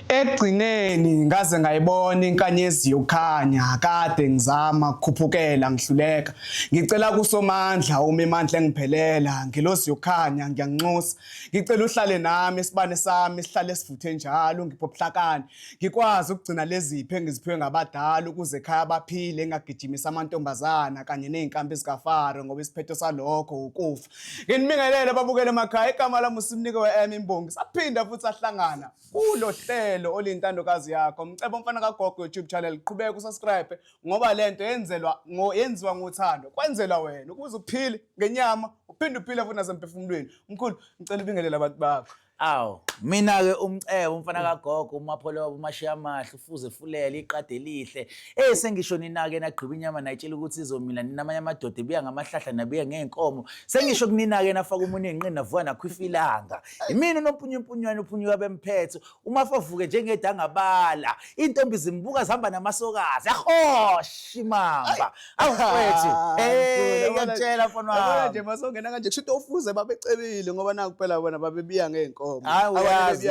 Egcineni ngaze ngayibona inkanyezi yokukhanya kade ngizama ukukhuphukela ngihluleka ngicela kuSomandla uma imandla engiphelela ngilosi yokukhanya ngiyanxusa ngicela uhlale nami isibane sami sihlale sivuthe njalo ngiphophhlakani ngikwazi ukugcina lezipho engiziphiwe ngabadala ukuze ekhaya baphile engagijimisa amantombazana kanye nezinkambi zikaFaro ngoba isiphetho salokho ukufa nginibingelele babukele emakhaya igama lami uSimnike weM Imbongi saphinda futhi ahlangana kulo hlelo olintandokazi yakho mcebo mfana kaGogo YouTube channel qhubeka usubscribe ngoba lento yenziwa ngothando kwenzelwa wena ukuze uphile ngenyama uphinde uphile futhi nasemphefumulweni mkhulu ngicela ubingelele abantu bakho. Aw, mina-ke umcebo umfana kaGogo umapholo umashiya amahle ufuze fulele iqade elihle. Sengisho nina-ke nagqiba inyama nayitshela ukuthi izomila ninamanye amadoda ebuya ngamahlahla nabuya ngeenkomo. Sengisho kunina-ke nafaka umuntu enqini navuka nakhwifa ilanga. Imina unompunyumpunywane uphunyuka bemphetho umafavuke njengedangabala. Intombi zimbuka zihamba namasokazi. Ahoshi mamba. Awufethu. Ngiyakutshela mfana wami. Yabona nje masongena kanje kusho ufuze babecebile ngoba naku kuphela bona babebiya ngeenkomo. Uyazi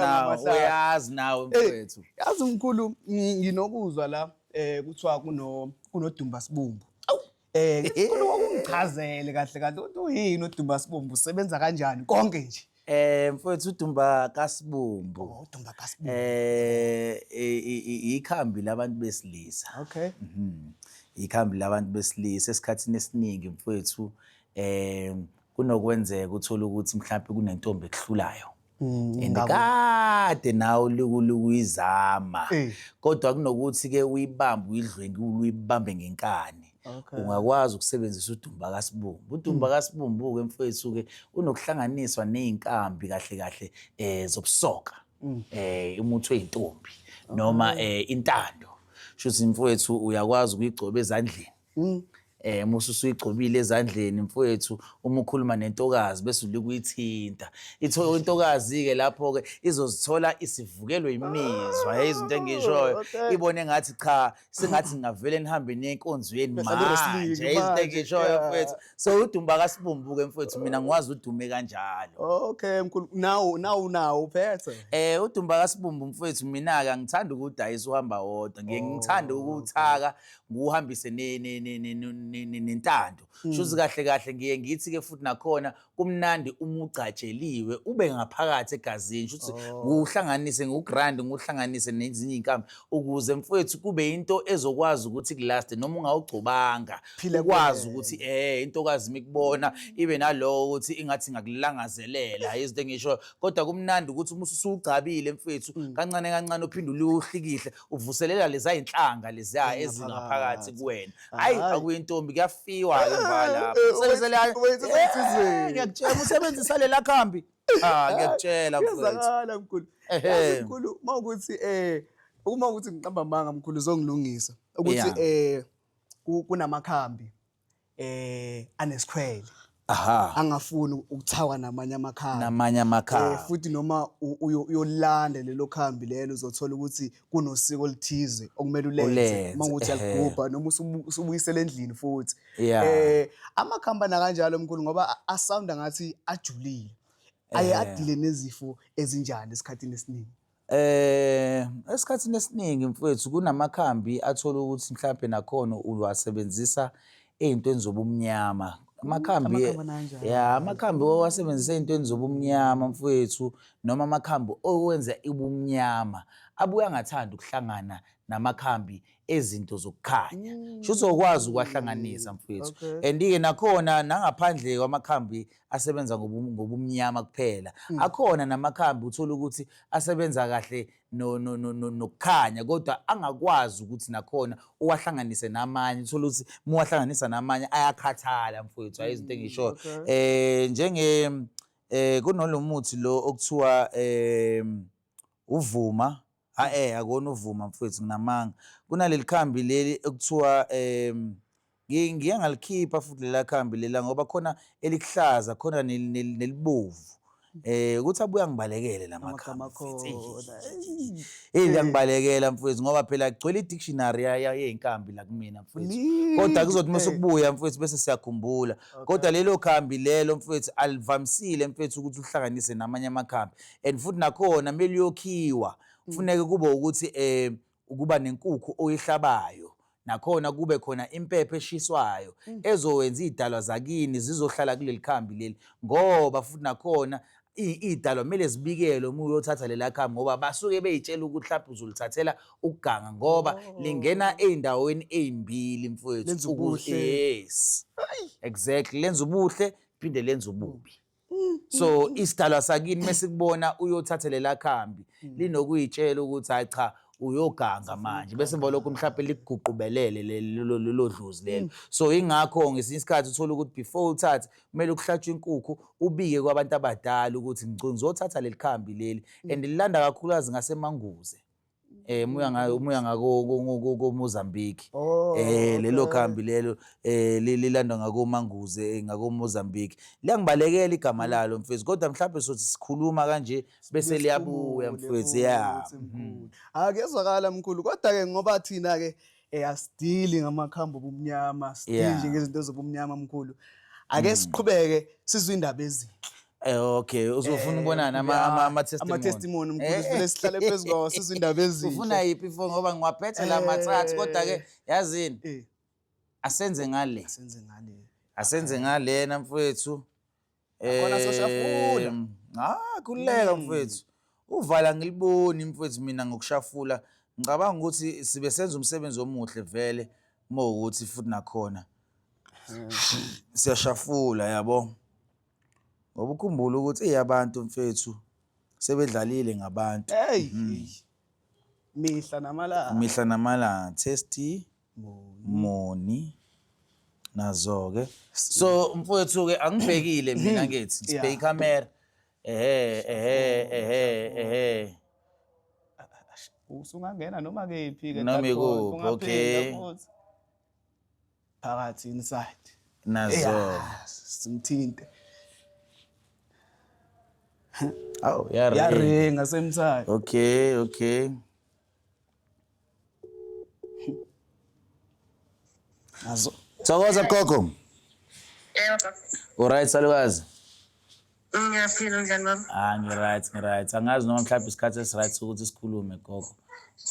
nawe mfethu. Yazi mkhulu nginokuzwa la kuthiwa kunodumba sibumbu. Ngifuna ukungichazele kahle kahle ukuthi uyini udumba sibumbu usebenza kanjani konke nje. Mfethu udumba kaSibumbu. Udumba kaSibumbu. Ikhambi labantu besilisa. Okay. Ikhambi labantu besilisa esikhathini esiningi mfethu kunokwenzeka uthola ukuthi mhlawumbe kunentombi ekuhlulayo. Kade nawe ukuyizama kodwa kunokuthi ke uyibambe uyidlwengi uyibambe ngenkani ungakwazi ukusebenzisa udumba kaSibumbu. Udumba kaSibumbu ke mfethu ke unokuhlanganiswa nezinkambi kahle kahle zobusoka umuthi weintombi noma intando shuthi mfethu uyakwazi ukuyigcoba ezandleni musu usuyigcobile ezandleni mfowethu uma ukhuluma nentokazi bese ulikuyithinta intokazi ke lapho ke izozithola isivukelwe imizwa izinto engishoyo ibone ngathi cha sengathi ngavele nihambe nenkonzweni manje izinto engishoyo mfowethu so udumba kaSibumbu ke mfowethu mina ngiwazi udume kanjalo. Okay mkhulu nawu uphethe udumba kaSibumbu mfowethu mina ke ngithanda ukudayisa uhamba wodwa ngithanda ukuthaka nguhambise nentando shuthi kahle kahle ngiye ngithi ke futhi nakhona kumnandi uma ugcatsheliwe ube ngaphakathi egazini shuthi uhlanganise ngogrand nguhlanganise nezinye inkambi ukuze mfowethu kube into ezokwazi ukuthi kulast noma ungawugcobanga ukwazi ukuthi intokazi mikubona ibe nalowo ukuthi ingathi ngakulangazelela izinto engisho kodwa kumnandi ukuthi uma usugcabile mfowethu kancane kancane uphinde uliuhlikihle uvuselela leza inhlanga leza ezingaphakathi kuwena hayi akuyintombi kuyafiwa ke mvala ngiyakutshela usebenzisa lela khambi ngiyakutshela mfowethu ngiyazakala mkhulu mkhulu mawukuthi uma ukuthi ngiqamba amanga mkhulu uzongilungisa ukuthi kunamakhambi anesikhwele angafuni ukuthawa namanye amakhambi futhi noma uyolanda lelo khambi lelo uzothola ukuthi kunosiko olithize okumele ulenze mawukuthi alugubha noma usubuyisela endlini futhi amakhambi kanjalo mkhulu ngoba asounda ngathi ajulile adile nezifo ezinjani esikhathini esiningi. Esikhathini esiningi mfowethu kunamakhambi athola ukuthi mhlawumbe nakhona uwasebenzisa ezintweni zobumnyama. Amakhambi owasebenzisa ezintweni zobumnyama mfowethu noma amakhambi owenza ubumnyama abuya ngathanda ukuhlangana namakhambi ezinto zokukhanya shuthi ukwazi ukwahlanganisa mfowethu and-ke nakhona nangaphandle kwamakhambi asebenza ngobumnyama kuphela akhona namakhambi uthola ukuthi asebenza kahle nokukhanya kodwa angakwazi ukuthi nakhona uwahlanganise namanye uthola ukuthi muwahlanganisa namanye ayakhathala mfowethu ayizinto engisho njenge kunolomuthi lo okuthiwa uvuma akona uvuma mfowethu nginamanga kunaleli khambi leli ekuthiwa ngiye ngalikhipha futhi lela khambi lela ngoba khona elikuhlaza khona nelibovu ukuthi abuya ngibalekele lamakhambi ngiyangibalekela mfowethu ngoba phela kugcwele i-dictionary yey'nkambi la kumina mfowethu kodwa kuzothi mase kubuya mfowethu bese siyakhumbula kodwa lelo khambi lelo mfowethu alivamisile mfowethu ukuthi uhlanganise namanye amakhambi and futhi nakhona kumele uyokhiwa kufuneka kube ukuthi ukuba nenkukhu oyihlabayo nakhona kube khona impepho eshiswayo ezowenza iy'dalwa zakini zizohlala kuleli khambi leli ngoba futhi nakhona iy'dalwa kumele zibikelwe uma uyothatha lela khambi ngoba basuke bey'tshela ukuthi mhlawumbe uzolithathela ukuganga ngoba lingena ey'ndaweni ey'mbili mfowethu. Yes, exactly, lenza ubuhle phinde lenza ububi. So isidalwa sakini mesikubona uyothatha lela khambi linokuyitshela ukuthi hayi cha uyoganga manje bese mbolokho mhlawumbe likuguqubelele lelo dlozi lelo. So ingakho ngesinye isikhathi uthola ukuthi before uthathe kumele ukuhlatshwe inkukhu ubike kwabantu abadala ukuthi ngizothatha leli khambi leli and lilanda kakhulukazi ngaseManguze. Umuya ngako Mozambique. Lelo khambi lelo lilandwa ngako Manguze ngako Mozambique. Liyangibalekela igama lalo mfethu kodwa mhlawumbe sothi sikhuluma kanje bese liyabuya mfethu. Akezwakala mkhulu kodwa ke ngoba thina ke asidili ngamakhambi obumnyama sidili nje ngezinto zobumnyama mkhulu. Ake siqhubeke sizwe indaba ezinhle. Okay, uzofuna ukubonana ama-testimony mkhulu sivele sihlale phezu kwawo sizwe indaba ezinhle. Ufuna yiphi ifoni ngoba ngiwaphethe la mathathu kodwa ke yazini asenze ngalena mfowethu. Khona soshafula. Kuleka mfowethu. Uvala ngiliboni mfowethu mina ngokushafula. Ngicabanga ukuthi sibe senza umsebenzi omuhle vele mawukuthi futhi nakhona siyashafula yabo. Ngoba ukhumbula ukuthi abantu mfethu sebedlalile ngabantu. Mihla namalanga testimony nazo-ke. So mfowethu-ke angibhekile mina ngithi sibheke ikamera. Usungangena noma kephi-ke noma ikuphi. Okay, phakathi inside nazo simthinte. Yaringa semside. Okay. Nazo. Thokoza gogo. Alright salukazi. Ngiyaphila njani baba? Ngi-right. Angazi noma mhlawumbe isikhathi esi-right ukuthi sikhulume gogo.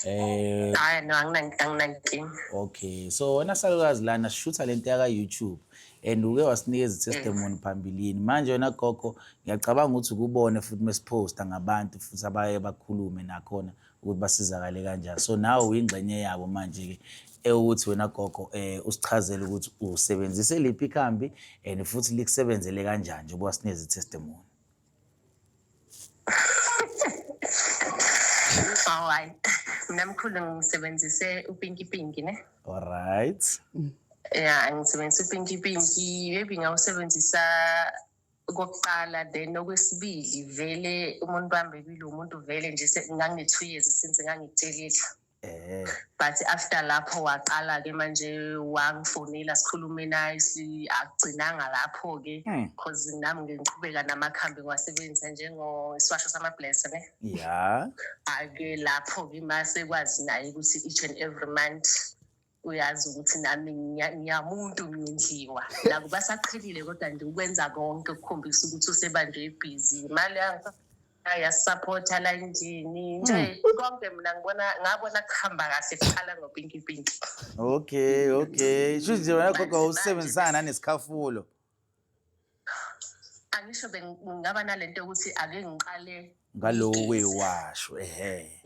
Hayi no anginankinga. Okay, so wena salukazi lana sishutha lento yaka YouTube and uke wasinikeza i-testimony phambilini. Manje wena gogo ngiyacabanga ukuthi ukubone futhi mesiposta ngabantu futhi abaye bakhulume nakhona ukuthi basizakale kanjani. So nawe uyingxenye yabo manje ke ukuthi wena gogo usichazele ukuthi usebenzise liphi ikhambi and futhi likusebenzele kanjani nje wasinikeza i-testimony. Alright. Mina mkhulu ngisebenzise uPinky ne? Alright. Ngisebenzisa uPinky maybe ngawusebenzisa kokuqala then okwesibili vele umuntu bambekile umuntu vele nje ngangine-2 years since ngangikutshelile. But after lapho waqala ke manje wangifonela sikhulume naye agcinanga lapho ke because nami ngiqhubeka namakhambi ngiwasebenzisa iswasho sama-bless ne. Ake lapho ke mase kwazi naye ukuthi each and every month uyazi ukuthi nami ngiyamuntu ngiyindliwa nakuba saqhelile kodwa nje ukwenza konke ukukhombisa ukuthi usebanjwe ibhizi imali yangu ayasupporta la injini nje konke mina ngabona kuhamba kahle kuqala ngoPinky. Okay. Shuthi wena gogo usebenzisana nanesikhafulo. Angisho bengaba nalento ukuthi ake ngiqale ngaloku kweyiwasho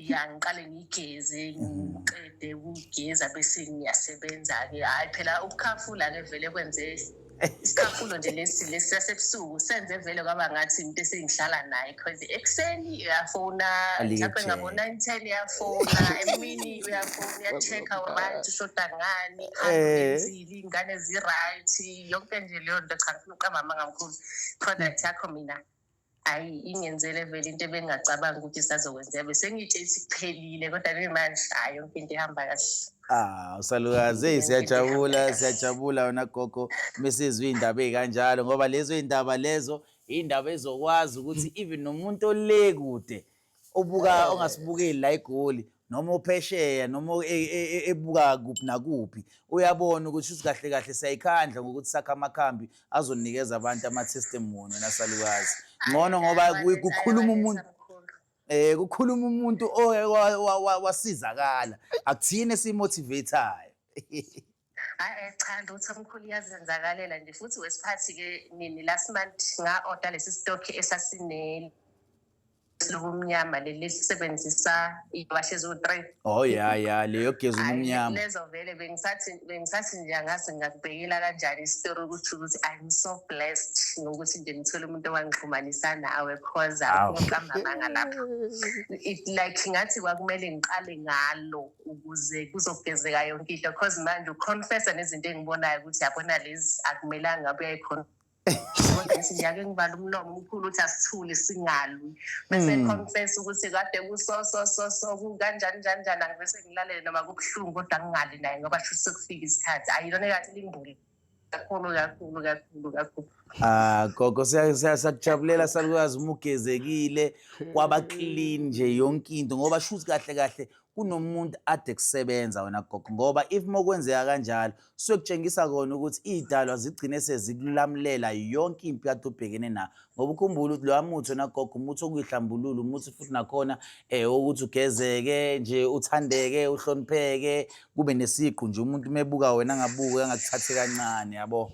ngiqale ngigeze ngiqede ukugeza bese ngiyasebenza-ke hayi phela ukukhafula ke vele kwenze isikhafulo nje lesi sasebusuku senze vele kwaba ngathi into esengihlala naye because ekuseni uyafona mhlawumbe ngabo 9-10 uyafona emini uyafona uya-check-a abantu ushoda ngani enzile iy'ngane zi-right yonke nje leyo nto cha ngifuna uqamba amanga mkhulu product yakho mina hayi ingenzele vele into ebengingacabanga ukuthi isazokwenzeka bese ngiyitshela sikuphelile kodwa manje hayi yonke into ihamba kahle. Usalukazi siyajabula wena gogo mesizwe iy'ndaba ey'kanjalo ngoba lezo y'ndaba lezo iy'ndaba ezokwazi ukuthi even nomuntu ole kude obuka ongasibukeli la eGoli noma ophesheya noma ebuka kuphi nakuphi uyabona ukuthi kahle kahle siyayikhandla ngokuthi sakha amakhambi azonikeza abantu ama-testimony nasalukazi ngcono ngoba kukhuluma umuntu kukhuluma umuntu wasizakala akuthini esimotivateayo. Hayi cha lutho omkhulu iyazenzakalela nje futhi wesiphathi-ke nini last month nga-order lesi stock esasine lobumnyama leli lisebenzisa iwashe zo-3. Oh ya leyo gezi umnyama. Lezo vele bengisathi nje angase ngakubhekela kanjani isitori ukuthi I'm so blessed ngokuthi nje ngithole umuntu owangixhumanisa nawe cause akuqambamanga lapho. It like ngathi kwakumele ngiqale ngalo ukuze kuzogezeka yonke into cause manje uconfessa nezinto engibonayo ukuthi yabona lezi akumelanga ngabe uyayikhona. Kodwa ngithi ngiyake ngibala umlomo omkhulu ukuthi asithule singalwi bese confess ukuthi kade kuso kanjani angivese ngilalele noma kubuhlungu kodwa ngingali naye ngoba sho sekufika isikhathi ayilona kathi limbuli kakhulu. Gogo siyakujabulela salukazi uma ugezekile kwaba clean nje yonke into ngoba shuthi kahle kunomuntu ade kusebenza wena gogo ngoba if mokwenzeka kanjalo sokutshengisa kona ukuthi idalwa zigcine sezikulamulela yonke impi kade ubhekene na ngoba ukhumbula ukuthi lo muthi wena gogo umuthi okuyihlambulula umuthi futhi nakhona ukuthi ugezeke nje uthandeke uhlonipheke kube nesiqu nje umuntu mebuka wena ngabuka angakuthathe kancane yabo.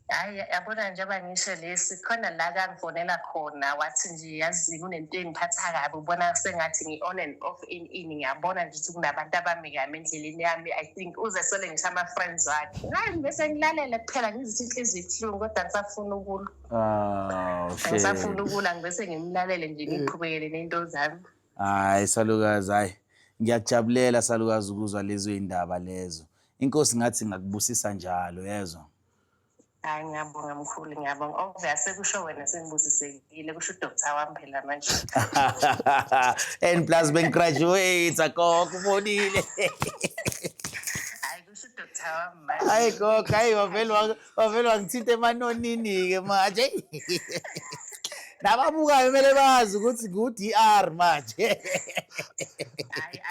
Hayi yabona njengoba ngisho lesi khona la kangifonela khona wathi nje yazi kunento engiphatha kabi ubona sengathi ngi-on and off in ngiyabona nje ukuthi kunabantu abami kami endleleni yami I think uze sole ngisho ama-friends wakhe hayi bese ngilalele kuphela ngizithi inhliziyo ibuhlungu kodwa ngisafuna ukulwa ngisafuna ukulwa ngibese ngimlalele nje ngiqhubekele nento zami. Hayi salukazi hayi ngiyakujabulela salukazi ukuzwa lezo indaba lezo inkosi ngathi ngakubusisa njalo yezwa. Hayi ngiyabonga mkhulu ngiyabonga obviously kusho wena sengibusisekile kusho udoctor wami phela manje and plus bengigraduate akokho ubonile hayi kusho udoctor wami manje hayi gogo hayi wavele wangithinta emanonini-ke manje nababukayo kumele bazi ukuthi ngu-DR manje hayi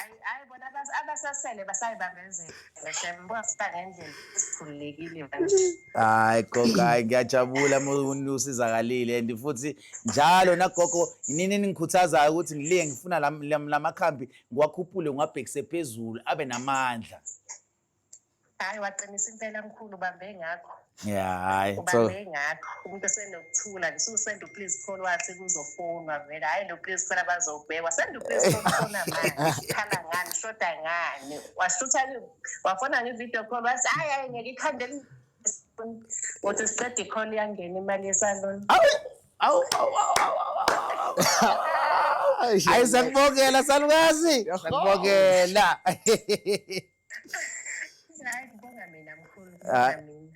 bona abasasele basayibambezela ngiyabona ngendlela esikhululekile manje. Hayi gogo hayi ngiyajabula uma usizakalile and futhi njalo nagogo yini engikhuthazayo ukuthi ngiliye ngifuna lamakhambi ngiwakhuphule ngiwabhekise phezulu abe namandla. Hayi waqinisa impela mkhulu ubambe ngakho. Yeah hayi ubambe ngakho umuntu esenokuthula nje usenda please call wathi kuzofonwa vele hayi lo please call abazobhekwa senda please call manje khala ngani shoda ngani washutha wafona ngevideo call wathi hayi ngeke ikhandela wathi siqede call yangena imali yesalon. Hayi sakubongela salukazi sakubongela.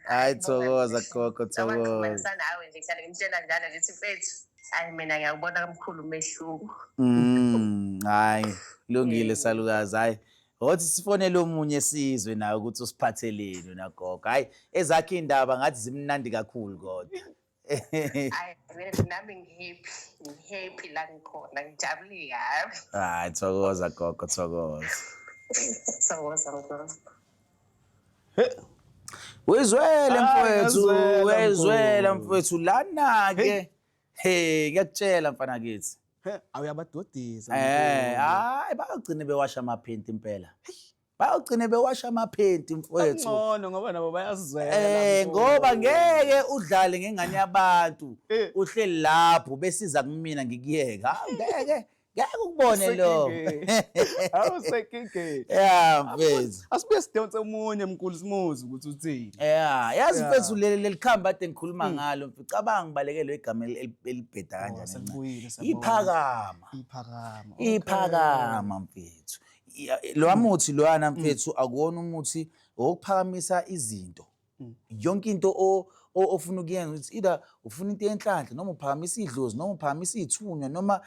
Hayi thokoza gogo thokoza. Nawe nje kuhlale ngimtshela njalo ngithi mfethu hayi mina ngiyakubona kamkhulu umehluko. Hayi kulungile salukazi hayi othi sifonele omunye sizwe nawe ukuthi usiphatheleni nagogo hayi ezakhe indaba ngathi zimnandi kakhulu kodwa. Hayi nami ngihappy la ngikhona ngijabule kabi. Hayi thokoza gogo thokoza. Thokoza mkhulu. Wezwela mfowethu lana ke ngiyakutshela mfana kithi awuyabadodisa hayi bayagcina bewasha amaphenti impela bayagcina bewasha amaphenti mfowethu ngcono ngoba nabo bayazizwela ngoba ngeke udlale ngengane yabantu uhleli lapho besiza kumina ngikuyeka ngeke ukubone lo awusekike mfethu asibuye sidonse umunye mkhulu simuzi ukuthi uthini yazi mfethu leli khamba ade ngikhuluma ngalo mfethu cabanga ngibalekele igama elibheda kanjani iphakama mfethu lo muthi loyana mfethu akuwona umuthi okuphakamisa izinto yonke into ofuna ukuyenza ukuthi either ufuna into enhlanhla noma uphakamisa idlozi noma uphakamisa ithunywa noma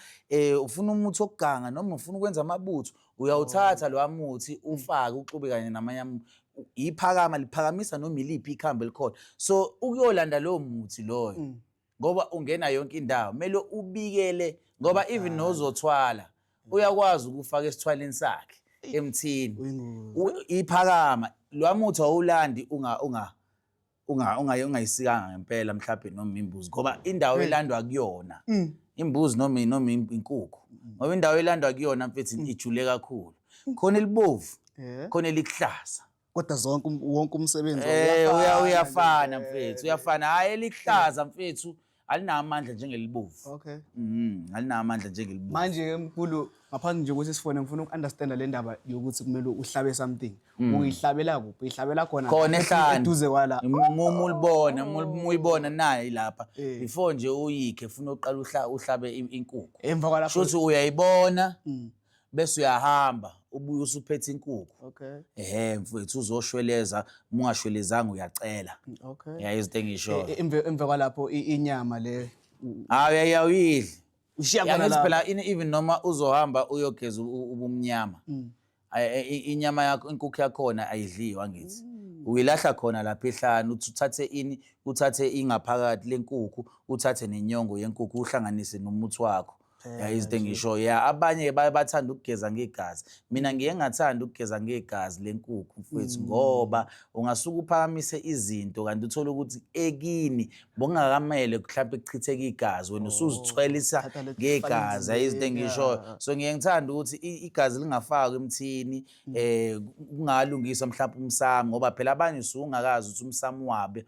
ufuna umuthi okuganga noma ufuna ukwenza amabutho uyawuthatha lo muthi ufake uxube kanye namanye iphakama liphakamisa noma iliphi ikhambe likhona so ukuyolanda lo muthi loyo ngoba ungena yonke indawo kumele ubikele ngoba even nozothwala uyakwazi ukufaka esithwaleni sakhe emthini iphakama lo muthi awulandi ungayisikanga ngempela mhlawumbe noma imbuzi ngoba indawo elandwa kuyona imbuzi noma inkukhu ngoba indawo elandwa kuyona mfethu ijule kakhulu khona elibovu khona elihlaza kodwa wonke umsebenzi uyafana mfethu uyafana hayi elihlaza mfethu alinamandla njengelibovu okay alinamandla njengelibovu manje mkhulu ngaphandle nje ukuthi sifone ngifuna ukunderstand le ndaba yokuthi kumele uhlabe something uyihlabela kuphi ihlabela khona ehlane eduze kwala uyibona naye lapha before nje uyikhe ufuna uqala uhlabe inkukhu emva kwalapho shothi uyayibona bese uyahamba ubuye usuphethe inkukhu okay mfethu uzoshweleza ungashwelezanga uyacela okay izinto engisho emva kwalapho inyama le uyayidli ushiya yazi phela even noma uzohamba uyogeza ubumnyama inyama yakho inkukhu yakhona ayidliwa ngithi uyilahla khona lapha ehlane uthi uthathe ingaphakathi lenkukhu uthathe nenyongo yenkukhu uhlanganise nomuthi wakho izinto engisho abanye bathanda ukugeza ngegazi mina ngiye ngathanda ukugeza ngegazi lenkukhu mfethu ngoba ungasuka uphakamise izinto kanti uthola ukuthi ekini bongakamele mhlawumbe kuchitheke igazi wena usuzithwelisa ngegazi izinto engisho so ngiye ngithanda ukuthi igazi lingafakwa emthini kungalungiswa mhlawumbe umsamo ngoba phela abanye usungakazi ukuthi umsamo wabe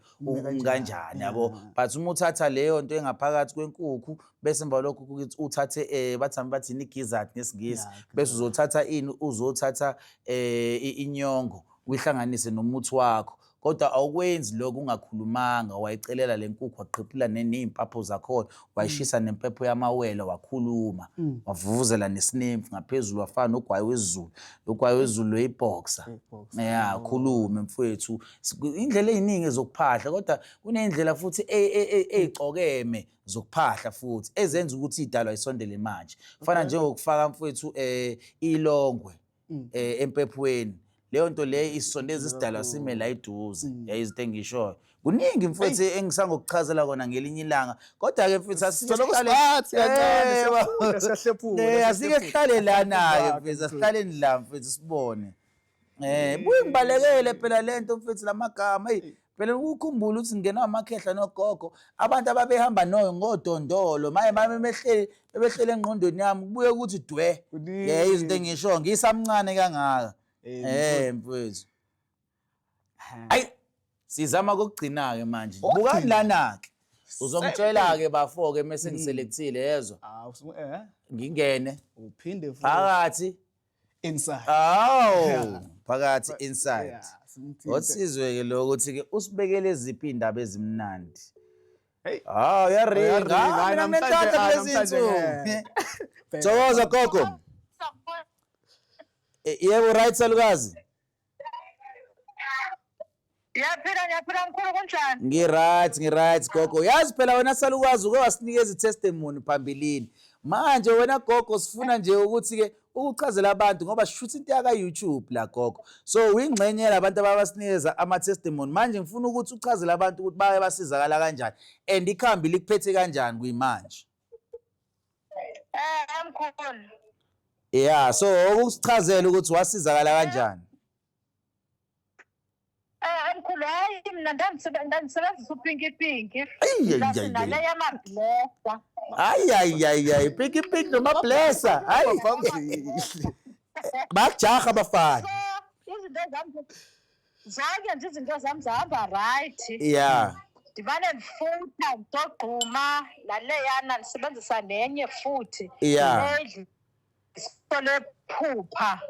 kanjani yabo but uma uthatha leyo nto engaphakathi kwenkukhu bese emva lokho ukuthi uthathe bathi gizzard ngesingisi bese uzothatha inyongo uyihlanganise nomuthi wakho kodwa awukwenzi lokho ungakhulumanga wayicelela lenkukhu waqhiphula nezimpapho zakhona wayishisa nempepho yamawele wakhuluma wavuvuzela nesinemfu ngaphezulu wafana nogwayi wezulu leyiboxer khulume mfowethu indlela eziningi zokuphahla kodwa kunendlela futhi ezicokeme zokuphahla futhi ezenza ukuthi idalwa isondele manje kufana njengokufaka mfowethu ilongwe empephweni leyo nto le isondeza isidalwa sime la eduze izinto engishoyo kuningi mfowethu engisangokuchazela kona ngelinye ilanga kodwa ke mfowethu asike sihlale lana ke mfowethu asihlaleni la mfowethu sibone buye ngibalekele phela lento mfowethu lamagama phela ukukhumbula ukuthi ngena amakhehla nogogo abantu ababehamba ngodondolo maye bebehlele engqondweni yami kubuye ukuthi dwe izinto engisho ngisamncane kangaka mfowethu ayi sizama ukugcina ke manje buka lana ke uzongitshela ke bafo ke mase ngiselekthile yezwa ngingene uphinde phakathi inside phakathi inside Otsizwe ke lo ukuthi ke usibekele iziphi indaba ezimnandi. Hey. Uyaringa mina ngithatha lezinto. Thokoza gogo. Yebo right salukazi. Ngiyaphila mkhulu kunjani? Ngiright gogo. Yazi phela wena salukazi uke wasinikeza itestimony phambilini. Manje wena gogo sifuna nje ukuthi ke ukuchazela abantu ngoba shuthi into yaka YouTube la gogo. So uyingxenye labantu ababasinikeza ama testimony. Manje ngifuna ukuthi uchazele abantu ukuthi baye basizakala kanjani and ikhambi likuphethe kanjani kuyimanje. Mkhulu. Yeah, so ukusichazela ukuthi wasizakala kanjani. Mkhulu hayi mina ndandisebenzisa uPinky. Nale yamablesa. Ay Pinky noma blesser. Hayi bajaha bafana. Izinto zami zonke nje izinto zami zihamba right. Yeah. Ndibane ndifutha ngigquma laleyana ndisebenzisa nenye futhi. Yeah. Sole phupha.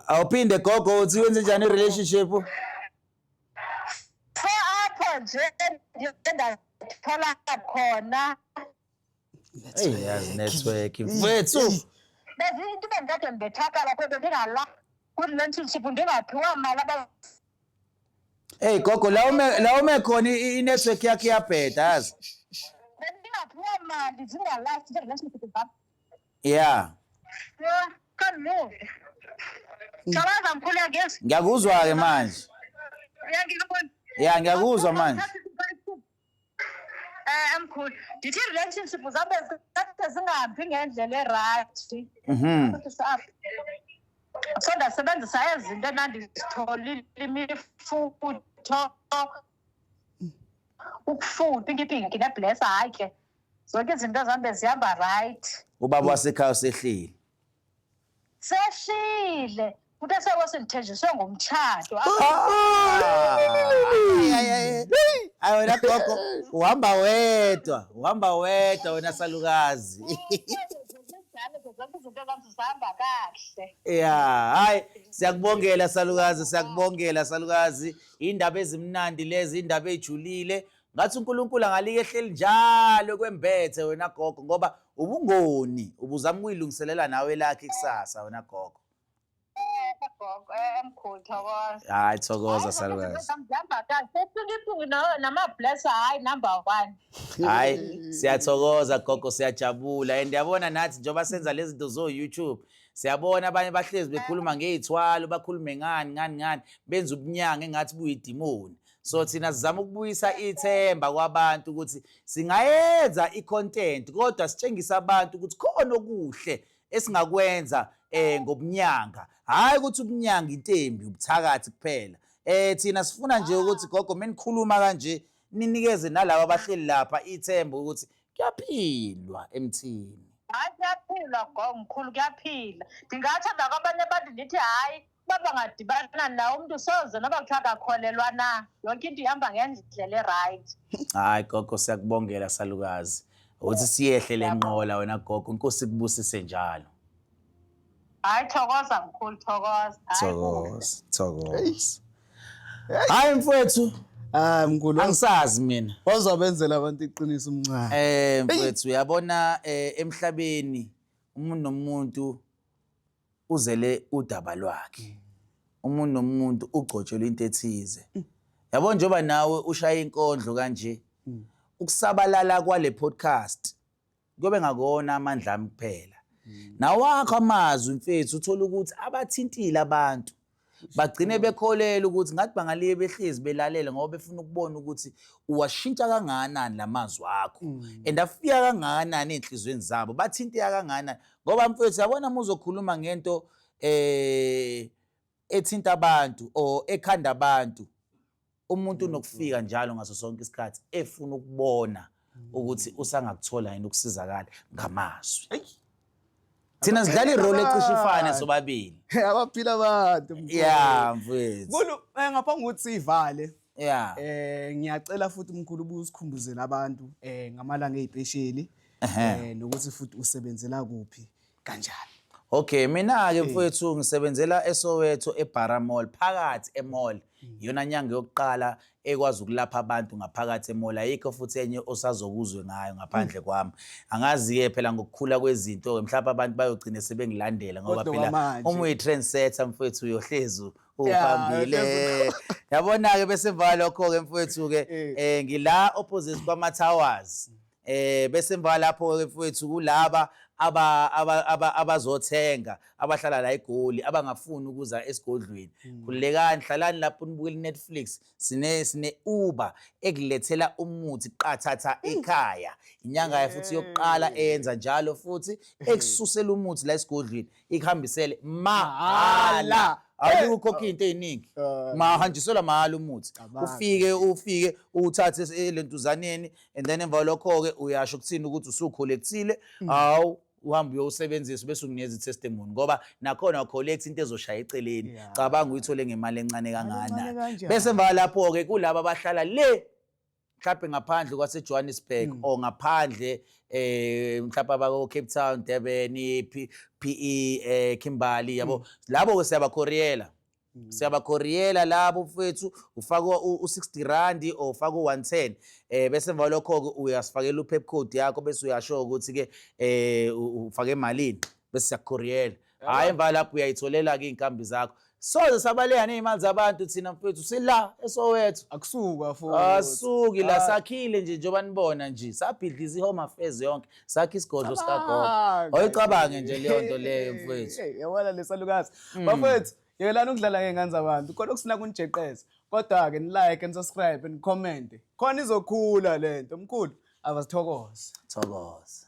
Awuphinde gogo uthi wenze njani relationship? Apho nje ndathola khona. Yazi network mfethu. Bese into bengikade ngibethakala kodwa ndingala ku-relationship ndingaphiwa mali Hey gogo la ume khona i-network yakhe iyabheda yazi. Bengingaphiwa mali zingalast relationship zami. Yeah. Can't move. Chabaza mkhulu ngeke. Ngiyakuzwa ke manje. Uyangibona? Yeah, ngiyakuzwa manje. Mkhulu, dithi relationship zabe zingahambi ngendlela eright. So ndasebenzisa izinto enandizitholile imifuthi ukufunda inkipinki nebless hayi ke zonke izinto zami bezihamba right. Ubaba wasekhaya usehlile. Sehlile umuntu esekwasengithenjiswe ngomtshado. Ayi wena gogo uhamba wedwa wena salukazi. Zonke izinto zami zihamba kahle. Yeah, hayi siyakubongela salukazi. Indaba ezimnandi lezi, indaba ejulile. Ngathi uNkulunkulu angalike ehleli njalo kwembethe wena gogo ngoba ubungoni ubuzama ukuyilungiselela nawe lakhe kusasa wena gogo. Gogo emkhulu thokoza. Hayi thokoza salukazi. Ngihamba kahle. Sephiliphu nama-bless hayi number 1. Hayi siyathokoza gogo, siyajabula and yabona nathi njengoba senza lezi zinto zo YouTube siyabona abanye bahlezi bekhuluma ngezithwalo, bakhulume ngani benza ubunyanga engathi buyidimoni. So thina sizama ukubuyisa ithemba kwabantu ukuthi singayenza icontent kodwa sitshengisa abantu ukuthi khona okuhle esingakwenza ngobunyanga, hayi ukuthi ubunyanga intembi ubuthakathi kuphela. Thina sifuna nje ukuthi gogo menikhuluma kanje ninikeze nalabo abahleli lapha ithemba ukuthi kuyaphilwa emthini. Hayi kuyaphilwa ngomkhulu, kuyaphila. Ndingathanda kwabanye abantu ndithi hayi baba ngadibana nawe umuntu soze noba kuthiwa akakholelwa na, yonke into ihamba ngendlela e-right. Hayi gogo siyakubongela salukazi ukuthi siyehle lenqola wena gogo, inkosi kubusise njalo. Hayi thokoza mkhulu, thokoza. Thokoza. Hayi mfowethu. Mkhulu Angisazi mina. Wazobenzela abantu iqiniso umncane. Mfowethu uyabona emhlabeni umuntu nomuntu uzele udaba lwakhe. Umuntu nomuntu ugcotshelwe into ethize. Yabo njoba nawe ushaya inkondlo kanje. Ukusabalala kwale podcast kube ngakona amandla ami kuphela. Nawakho amazwi mfethu uthola ukuthi abathintile abantu bagcine bekholela ukuthi ngathi bangaliye behlezi belalele ngoba befuna ukubona ukuthi uwashintsha kangakanani lamazwi akho and afika kangakanani enhlizweni zabo, bathinteka kangakanani ngoba mfethu yabona uma uzokhuluma ngento ethinta abantu or ekhanda abantu, umuntu unokufika njalo ngaso sonke isikhathi efuna ukubona ukuthi usangakuthola yini ukusizakala ngamazwi. Thina sidlala irole eqishifana sobabili. Abaphila abantu. Yeah mfethu. Mkhulu ngaphambi ukuthi sivale. Yeah. Ngiyacela futhi mkhulu ubusikhumbuzele abantu ngamalanga ezipesheli nokuthi futhi usebenzela kuphi kanjani. Okay, mina ke mfowethu ngisebenzela eSoweto eBaramall phakathi emall. Iyona nyanga yokuqala ekwazi ukulapha abantu ngaphakathi emall. Ayikho futhi enye osazokuzwe ngayo ngaphandle kwami. Angazi ke phela ngokukhula kwezinto mhlawumbe abantu bayogcina sebengilandela ngoba phela uma uyi-trendsetter mfowethu uyohlezi uphambile. Yabona ke bese emva lokho ke mfowethu ke ngila opposite kwama Towers. Bese emva lapho ke mfowethu kulaba abazothenga abahlala la eGoli abangafuni ukuza esigodlweni. Khulekani hlalani lapho nibukela Netflix, sine Uber ekulethela umuthi qathatha ekhaya. Inyanga futhi yokuqala eyenza njalo futhi ekususela umuthi la esigodlweni ikuhambisele mahala. Awukhokhi into eziningi. Mahanjisela mahala umuthi. Ufike uthathe lentuzaneni and then emva lokho ke uyasho kuthini ukuthi usukhollectile. Awu uhamba uyosebenzisa bese unikeza i-testimony ngoba nakhona ucollect into ezoshaya eceleni. Cabanga uyithole ngemali encane kangana. Bese emva lapho ke kulabo abahlala le mhlawumbe ngaphandle kwase Johannesburg or ngaphandle mhlawumbe abako Cape Town, Durban, PE, Kimberley yabo labo ke siyabakhoriyela labo mfethu ufaka u60 rand or ufaka u110 bese emva lokho ke uyasifakela uPep code yakho bese uyasho ukuthi ke ufake emalini bese siyakhoriyela. Hayi emva lapho uyayitholela ke inkambi zakho. Soze sabaleya nezimali zabantu thina mfethu sila eSoweto. Akusuka futhi. Asuki la sakhile nje njoba nibona nje. Sabhidliza iHome Affairs yonke. Sakhi isigodlo sikagogo. Oyicabange nje leyo nto leyo mfethu. Yabona lesalukazi. Bafethu yekelana ukudlala ngengane zabantu. Khona kusina kunijeqeza. Kodwa ke ni-like and subscribe and comment. Khona izokhula lento mkhulu. Abasithokoze. Thokoza.